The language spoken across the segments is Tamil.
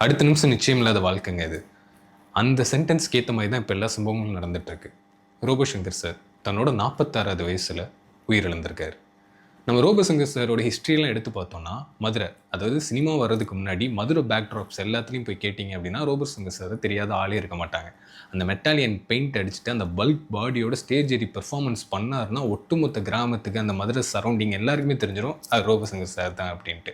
அடுத்த நிமிஷம் நிச்சயம் இல்லாத வாழ்க்கைங்க இது. அந்த சென்டென்ஸ்க்கு ஏற்ற மாதிரி தான் இப்போ எல்லா சம்பவங்களும் நடந்துகிட்ருக்கு. ரோபோ சங்கர் சார் தன்னோட 46வது வயசில் உயிரிழந்திருக்கார். நம்ம ரோபோ சங்கர் சாரோட ஹிஸ்ட்ரியெலாம் எடுத்து பார்த்தோம்னா, மதுரை, அதாவது சினிமா வர்றதுக்கு முன்னாடி மதுரை பேக்ட்ராப்ஸ் எல்லாத்துலேயும் போய் கேட்டிங்க அப்படின்னா ரோபோ சங்கர் சாரை தெரியாத ஆளே இருக்க மாட்டாங்க. அந்த மெட்டாலியன் பெயிண்ட் அடிச்சுட்டு அந்த பல்க் பாடியோட ஸ்டேஜ் ஏறி பெர்ஃபார்மன்ஸ் பண்ணார்னா ஒட்டுமொத்த கிராமத்துக்கு, அந்த மதுரை சரௌண்டிங் எல்லாருக்குமே தெரிஞ்சிடும் அது ரோபோ சங்கர் சார் தான் அப்படின்ட்டு.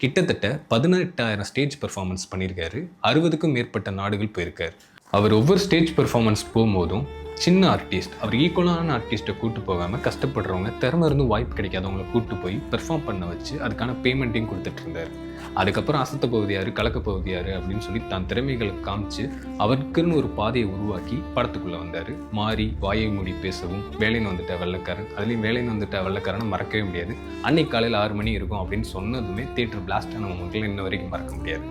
கிட்டத்தட்ட 18,000 ஸ்டேஜ் பெர்ஃபார்மன்ஸ் பண்ணியிருக்காரு. 60க்கும் மேற்பட்ட நாடுகள் போயிருக்காரு. அவர் ஒவ்வொரு ஸ்டேஜ் பெர்ஃபார்மன்ஸ் போகும்போதும் சின்ன ஆர்டிஸ்ட், அவர் ஈக்குவலான ஆர்டிஸ்ட்டை கூப்பிட்டு போகாமல் கஷ்டப்படுறவங்க, திறமை இருந்தும் வாய்ப்பு கிடைக்காதவங்களை கூப்பிட்டு போய் பெர்ஃபார்ம் பண்ண வச்சு அதுக்கான பேமெண்ட்டையும் கொடுத்துட்டு இருந்தார். அதுக்கப்புறம் அசத்த போவது யார், கலக்க போவது யார் அப்படின்னு சொல்லி தான் திறமைகளை காமிச்சு அவருக்குன்னு ஒரு பாதையை உருவாக்கி படத்துக்குள்ளே வந்தார். மாறி வாயை மூடி பேசவும், வேலைன்னு வந்துட்ட வெள்ளைக்காரன், அதுலேயும் வேலைன்னு வந்துட்ட வெள்ளைக்காரனை மறக்கவே முடியாது. அன்னைக்கு காலையில் 6 மணி இருக்கும் அப்படின்னு சொன்னதுமே தியேட்டர் பிளாஸ்ட் ஆன மக்கள் இன்ன வரைக்கும் மறக்க முடியாது.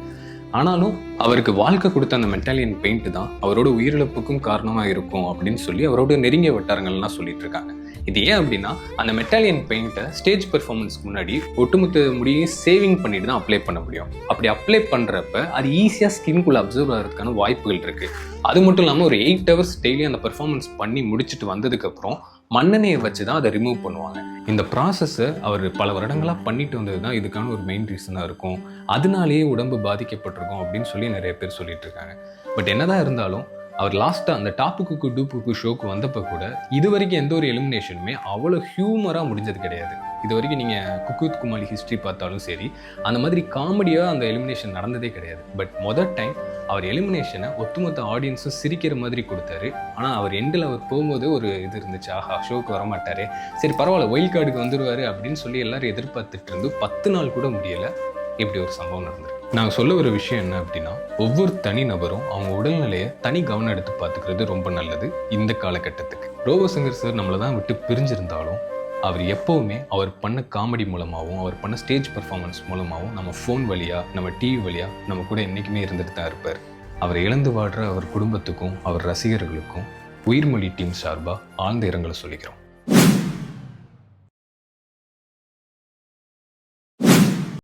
ஆனாலும் அவருக்கு வாழ்க்கை கொடுத்த அந்த மெட்டாலியன் பெயிண்ட் தான் அவரோட உயிரிழப்புக்கும் காரணமாக இருக்கும் அப்படின்னு சொல்லி அவரோட நெருங்கிய வட்டாரங்கள்லாம் சொல்லிட்டு இருக்காங்க. இது ஏன் அப்படின்னா, அந்த மெட்டாலியன் பெயிண்ட்டை ஸ்டேஜ் பெர்ஃபார்மன்ஸ்க்கு முன்னாடி ஒட்டுமொத்த முடியும் சேவிங் பண்ணிட்டு தான் அப்ளை பண்ண முடியும். அப்படி அப்ளை பண்ணுறப்ப அது ஈஸியாக ஸ்கின்குள்ளே அப்சர்வ் ஆகிறதுக்கான வாய்ப்புகள் இருக்குது. அது மட்டும் இல்லாமல் ஒரு 8 hours டெய்லி அந்த பெர்ஃபார்மன்ஸ் பண்ணி முடிச்சுட்டு வந்ததுக்கப்புறம் மண்ணெண்ணெயை வச்சு தான் அதை ரிமூவ் பண்ணுவாங்க. இந்த ப்ராசஸை அவர் பல வருடங்களாக பண்ணிட்டு வந்தது தான் இதுக்கான ஒரு மெயின் ரீசனாக இருக்கும். அதனாலேயே உடம்பு பாதிக்கப்பட்டிருக்கும் அப்படின்னு சொல்லி நிறைய பேர் சொல்லிட்டு இருக்காங்க. பட் என்னதான் இருந்தாலும் அவர் லாஸ்ட்டாக அந்த டாப்பு குக்கு டூப்புக்கு ஷோக்கு வந்தப்போ கூட இது வரைக்கும் எந்த ஒரு எலிமினேஷனுமே அவ்வளோ ஹியூமராக முடிஞ்சது கிடையாது. இது வரைக்கும் நீங்கள் குக்கு வித் குமாலி ஹிஸ்ட்ரி பார்த்தாலும் சரி, அந்த மாதிரி காமெடியாக அந்த எலிமினேஷன் நடந்ததே கிடையாது. பட் மொதல் டைம் அவர் எலிமினேஷனை ஒட்டுமொத்த ஆடியன்ஸும் சிரிக்கிற மாதிரி கொடுத்தாரு. ஆனால் அவர் எண்டில் அவர் போகும்போது ஒரு இது இருந்துச்சு, ஆஹா ஷோக்கு வரமாட்டார், சரி பரவாயில்ல ஒயில் கார்டுக்கு வந்துடுவார் அப்படின்னு சொல்லி எல்லோரும் எதிர்பார்த்துட்டு இருந்து 10 நாள் கூட முடியலை. இப்படி ஒரு சம்பவம் நடந்திருக்கு. நாங்கள் சொல்ல ஒரு விஷயம் என்ன அப்படின்னா, ஒவ்வொரு தனி நபரும் அவங்க உடல்நிலையை தனி கவனம் எடுத்து பார்த்துக்கிறது ரொம்ப நல்லது இந்த காலகட்டத்துக்கு. ரோபோ சங்கர் சார் நம்மளை தான் விட்டு பிரிஞ்சிருந்தாலும் அவர் எப்போவுமே அவர் பண்ண காமெடி மூலமாகவும் அவர் பண்ண ஸ்டேஜ் பெர்ஃபார்மன்ஸ் மூலமாகவும் நம்ம ஃபோன் வழியாக, நம்ம டிவி வழியாக நம்ம கூட என்றைக்குமே இருந்துட்டு தான் இருப்பார். அவரை இழந்து வாடுற அவர் குடும்பத்துக்கும் அவர் ரசிகர்களுக்கும் உயிர்மொழி டீம் சார்பாக ஆழ்ந்த இரங்கலை சொல்லிக்கிறோம்.